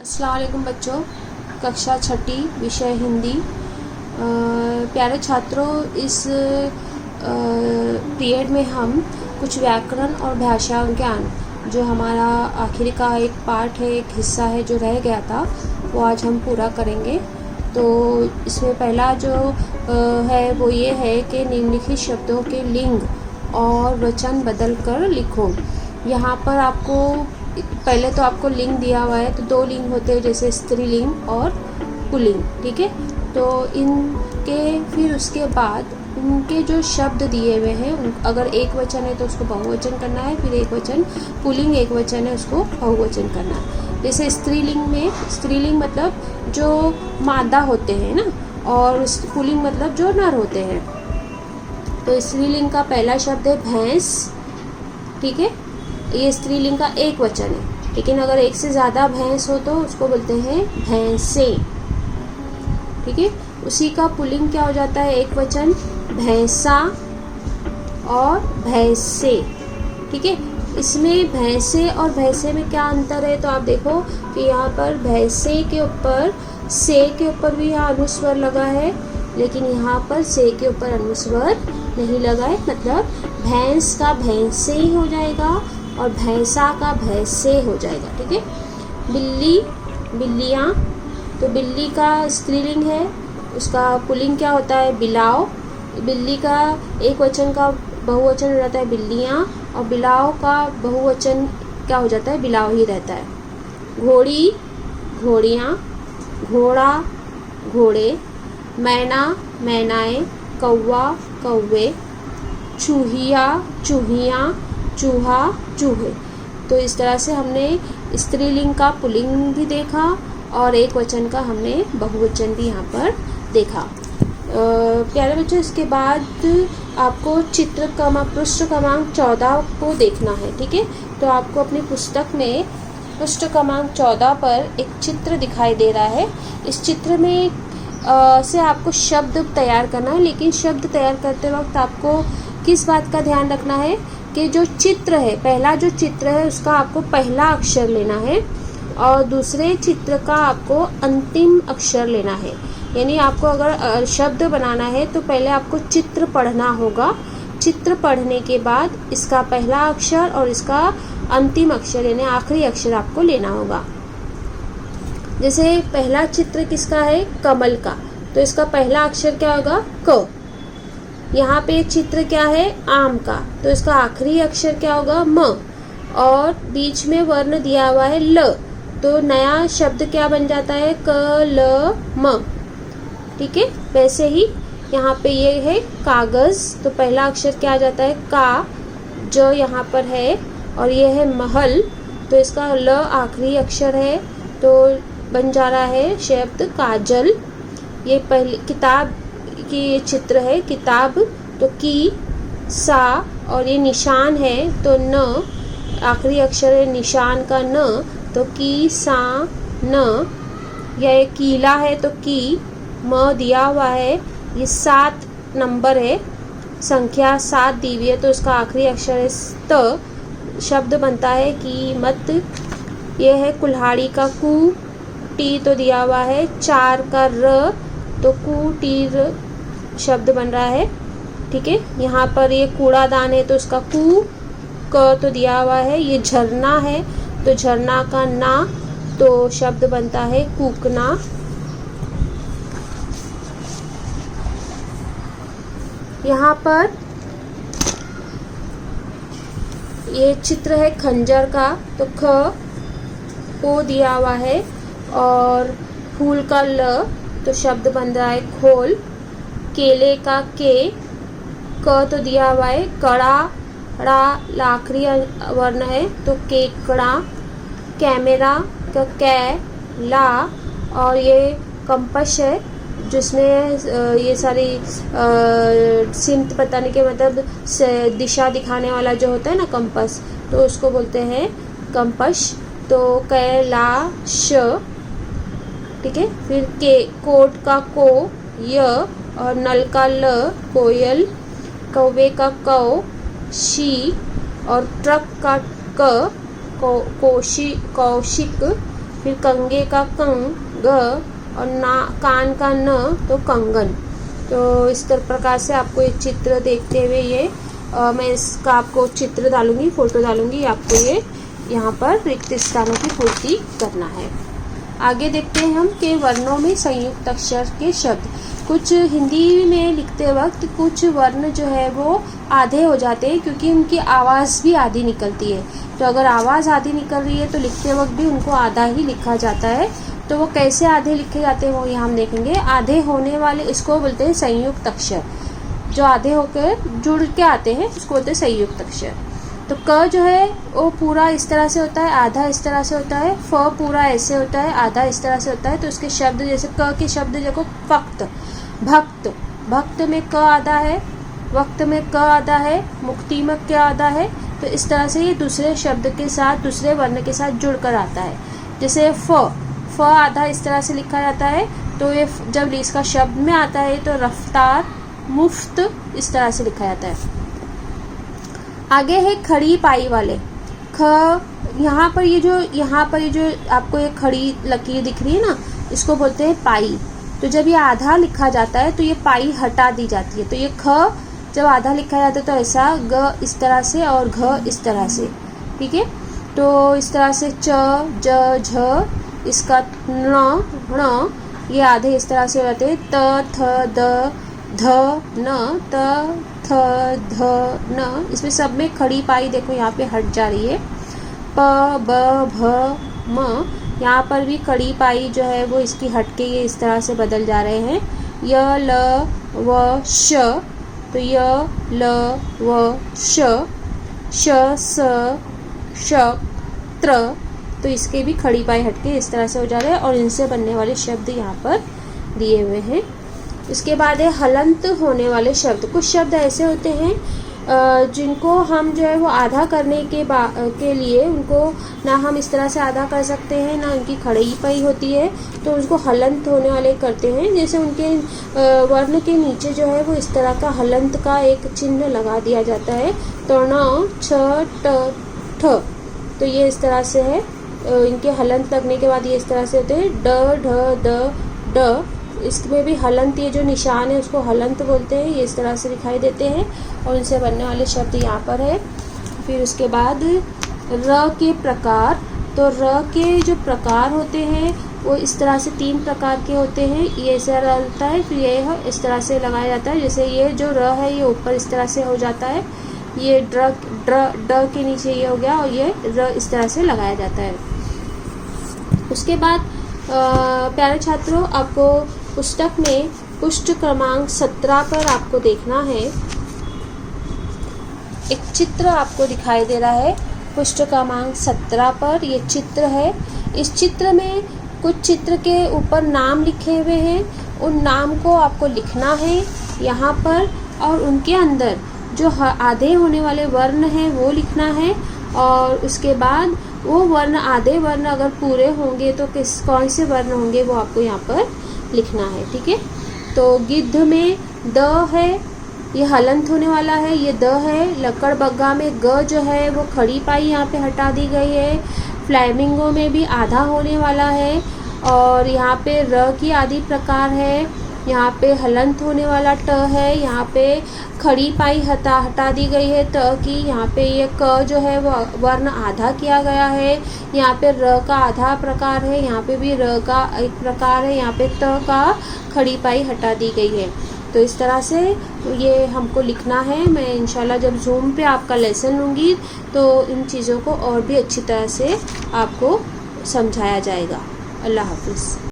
अस्सलाम वालेकुम बच्चों, कक्षा छठी विषय हिंदी। प्यारे छात्रों, इस पीरियड में हम कुछ व्याकरण और भाषा ज्ञान जो हमारा आखिरी का एक पार्ट है, एक हिस्सा है जो रह गया था, वो आज हम पूरा करेंगे। तो इसमें पहला जो है वो ये है कि निम्नलिखित शब्दों के लिंग और वचन बदल कर लिखो। यहाँ पर आपको पहले तो आपको लिंग दिया हुआ है, तो दो लिंग होते हैं, जैसे स्त्रीलिंग और पुल्लिंग, ठीक है। तो इनके फिर उसके बाद उनके जो शब्द दिए हुए हैं, अगर एक वचन है तो उसको बहुवचन करना है, फिर एक वचन पुल्लिंग एक वचन है उसको बहुवचन करना है। जैसे स्त्रीलिंग में, स्त्रीलिंग मतलब जो मादा होते हैं ना, और पुल्लिंग मतलब जो नर होते हैं। तो स्त्रीलिंग का पहला शब्द है भैंस, ठीक है। ये स्त्रीलिंग का एक वचन है, लेकिन अगर एक से ज़्यादा भैंस हो तो उसको बोलते हैं भैंसें, ठीक है। उसी का पुल्लिंग क्या हो जाता है, एक वचन भैंसा और भैंसे, ठीक है। इसमें भैंसे और भैंसे में क्या अंतर है, तो आप देखो कि यहाँ पर भैंसे के ऊपर से के ऊपर भी यहाँ अनुस्वर लगा है, लेकिन यहाँ पर से के ऊपर अनुस्वर नहीं लगा है, मतलब भैंस का भैंसे ही हो जाएगा और भैंसा का भैंसे हो जाएगा, ठीक है। बिल्ली, बिल्लियाँ, तो बिल्ली का स्त्रीलिंग है, उसका पुल्लिंग क्या होता है, बिलाव। बिल्ली का एक वचन का बहुवचन हो जाता है बिल्लियाँ, और बिलाव का बहुवचन क्या हो जाता है, बिलाव ही रहता है। घोड़ी, घोड़ियाँ, घोड़ा, घोड़े, मैना, मैनाएँ, कौवा, कौवे, चूहिया, चूहियाँ, चूहा, चूहे। तो इस तरह से हमने स्त्रीलिंग का पुल्लिंग भी देखा और एक वचन का हमने बहुवचन भी यहाँ पर देखा। प्यारे बच्चों, इसके बाद आपको पृष्ठ क्रमांक 14 को देखना है, ठीक है। तो आपको अपनी पुस्तक में पृष्ठ क्रमांक 14 पर एक चित्र दिखाई दे रहा है। इस चित्र में से आपको शब्द तैयार करना है, लेकिन शब्द तैयार करते वक्त आपको किस बात का ध्यान रखना है कि जो चित्र है, पहला जो चित्र है उसका आपको पहला अक्षर लेना है और दूसरे चित्र का आपको अंतिम अक्षर लेना है। यानी आपको अगर शब्द बनाना है तो पहले आपको चित्र पढ़ना होगा, चित्र पढ़ने के बाद इसका पहला अक्षर और इसका अंतिम अक्षर यानी आखिरी अक्षर आपको लेना होगा। जैसे पहला चित्र किसका है, कमल का, तो इसका पहला अक्षर क्या होगा, क। यहाँ पे चित्र क्या है, आम का, तो इसका आखिरी अक्षर क्या होगा, म। और बीच में वर्ण दिया हुआ है ल, तो नया शब्द क्या बन जाता है, क ल म, ठीक है। वैसे ही यहाँ पे ये है कागज, तो पहला अक्षर क्या आ जाता है, का, जो यहाँ पर है, और ये है महल, तो इसका ल आखिरी अक्षर है, तो बन जा रहा है शब्द काजल। ये पहली किताब की ये चित्र है, किताब, तो की, सा, और ये निशान है तो न, आखिरी अक्षर है निशान का न, तो की, सा, न। यह कीला है तो की, म दिया हुआ है, ये 7 नंबर है, संख्या 7 दी हुई है, तो इसका आखिरी अक्षर है त, शब्द बनता है कीमत। ये है कुल्हाड़ी का कु, टी तो दिया हुआ है, 4 का र, तो कु टी र शब्द बन रहा है, ठीक है। यहाँ पर ये कूड़ादान है तो उसका कु, क तो दिया हुआ है। ये झरना है तो झरना का ना, तो शब्द बनता है कूकना। यहाँ पर ये चित्र है खंजर का, तो ख को दिया हुआ है, और फूल का ल, तो शब्द बन रहा है खोल। केले का के, क तो दिया हुआ है, कड़ा, ड़ा आखिरी वर्ण है, तो केकड़ा। कैमरा का कै, ला, और ये कंपस है जिसमें ये सारी सिमत बताने के मतलब दिशा दिखाने वाला जो होता है ना कंपस, तो उसको बोलते हैं कंपस। तो कैलाश, ठीक है। फिर के, कोट का को, य, और नल का ल, कोयल। कौवे का कौ, शी, और ट्रक का क, कौशिक। फिर कंगे का कंग और ना कान का न तो कंगन। तो इस प्रकार से आपको एक चित्र देखते हुए ये मैं इसका आपको चित्र डालूंगी, फोटो डालूंगी, आपको ये यहाँ पर रिक्त स्थानों की पूर्ति करना है। आगे देखते हैं हम कि वर्णों में संयुक्त अक्षर के शब्द। कुछ हिंदी में लिखते वक्त कुछ वर्ण जो है वो आधे हो जाते हैं क्योंकि उनकी आवाज़ भी आधी निकलती है। तो अगर आवाज़ आधी निकल रही है तो लिखते वक्त भी उनको आधा ही लिखा जाता है। तो वो कैसे आधे लिखे जाते हैं वो यहाँ हम देखेंगे। आधे होने वाले इसको बोलते हैं संयुक्त अक्षर, जो आधे होकर जुड़ के आते हैं उसको बोलते हैं संयुक्त अक्षर। तो क जो है वो पूरा इस तरह से होता है, आधा इस तरह से होता है। फ पूरा ऐसे होता है, आधा इस तरह से होता है। तो उसके शब्द जैसे क के शब्द देखो फक्त, भक्त, भक्त में क आधा है, वक्त में क आधा है, मुक्ति में क्या आधा है। तो इस तरह से ये दूसरे शब्द के साथ, दूसरे वर्ण के साथ जुड़कर आता है। जैसे फ आधा इस तरह से लिखा जाता है। तो ये जब इसका शब्द में आता है तो रफ्तार, मुफ्त इस तरह से लिखा जाता है। आगे है खड़ी पाई वाले। ख यहाँ पर ये जो आपको ये खड़ी लकीर दिख रही है ना, इसको बोलते हैं पाई। तो जब ये आधा लिखा जाता है तो ये पाई हटा दी जाती है। तो ये ख जब आधा लिखा जाता है तो ऐसा, ग इस तरह से और घ इस तरह से, ठीक है। तो इस तरह से च, ज, झ, इसका न, ण ये आधे इस तरह से हो जाते हैं। त, थ, द, ध, न, त, थ, ध, न, इसमें सब में खड़ी पाई देखो यहाँ पे हट जा रही है। प, ब, भ, म यहाँ पर भी खड़ी पाई जो है वो इसकी हट के ये इस तरह से बदल जा रहे हैं। य, ल, व, श, तो य, ल, व, श, श, स, श, त्र, तो इसके भी खड़ी पाई हटके इस तरह से हो जा रहे हैं और इनसे बनने वाले शब्द यहाँ पर दिए हुए हैं। इसके बाद है हलंत होने वाले शब्द। कुछ शब्द ऐसे होते हैं जिनको हम जो है वो आधा करने के लिए उनको ना हम इस तरह से आधा कर सकते हैं, ना उनकी खड़ी पाई होती है, तो उसको हलंत होने वाले करते हैं। जैसे उनके वर्ण के नीचे जो है वो इस तरह का हलंत का एक चिन्ह लगा दिया जाता है। तो न, छ, ट, ठ, तो ये इस तरह से है। इनके हलंत लगने के बाद ये इस तरह से होते हैं। ड, ढ, द, ड, इसमें भी हलंत, ये जो निशान है उसको हलंत बोलते हैं। ये इस तरह से दिखाई देते हैं और इनसे बनने वाले शब्द यहाँ पर है। फिर उसके बाद र के प्रकार। तो र के जो प्रकार होते हैं वो इस तरह से 3 प्रकार के होते हैं। ये ऐसा रहता है, फिर ये इस तरह से लगाया जाता है। जैसे ये जो र है ये ऊपर इस तरह से हो जाता है, ये ड के नीचे ये हो गया और ये र इस तरह से लगाया जाता है। उसके बाद प्यारे छात्रों, आपको पुस्तक में पृष्ठ क्रमांक 17 पर आपको देखना है। एक चित्र आपको दिखाई दे रहा है पृष्ठ क्रमांक 17 पर। ये चित्र है। इस चित्र में कुछ चित्र के ऊपर नाम लिखे हुए हैं। उन नाम को आपको लिखना है यहाँ पर और उनके अंदर जो आधे होने वाले वर्ण हैं वो लिखना है। और उसके बाद वो वर्ण, आधे वर्ण अगर पूरे होंगे तो कौन से वर्ण होंगे वो आपको यहाँ पर लिखना है, ठीक है। तो गिद्ध में द है, ये हलंत होने वाला है, ये द है। लकड़ बग्गा में ग जो है वो खड़ी पाई यहाँ पे हटा दी गई है। फ्लैमिंगो में भी आधा होने वाला है और यहाँ पे र की आधी प्रकार है। यहाँ पे हलंत होने वाला ट है, यहाँ पे खड़ी पाई हटा दी गई है त की। यहाँ पे ये क जो है वो वर्ण आधा किया गया है। यहाँ पे र का आधा प्रकार है, यहाँ पे भी र का एक प्रकार है, यहाँ पे त का खड़ी पाई हटा दी गई है। तो इस तरह से ये हमको लिखना है। मैं इंशाल्लाह जब जूम पे आपका लेसन लूँगी तो इन चीज़ों को और भी अच्छी तरह से आपको समझाया जाएगा। अल्लाह हाफिज़।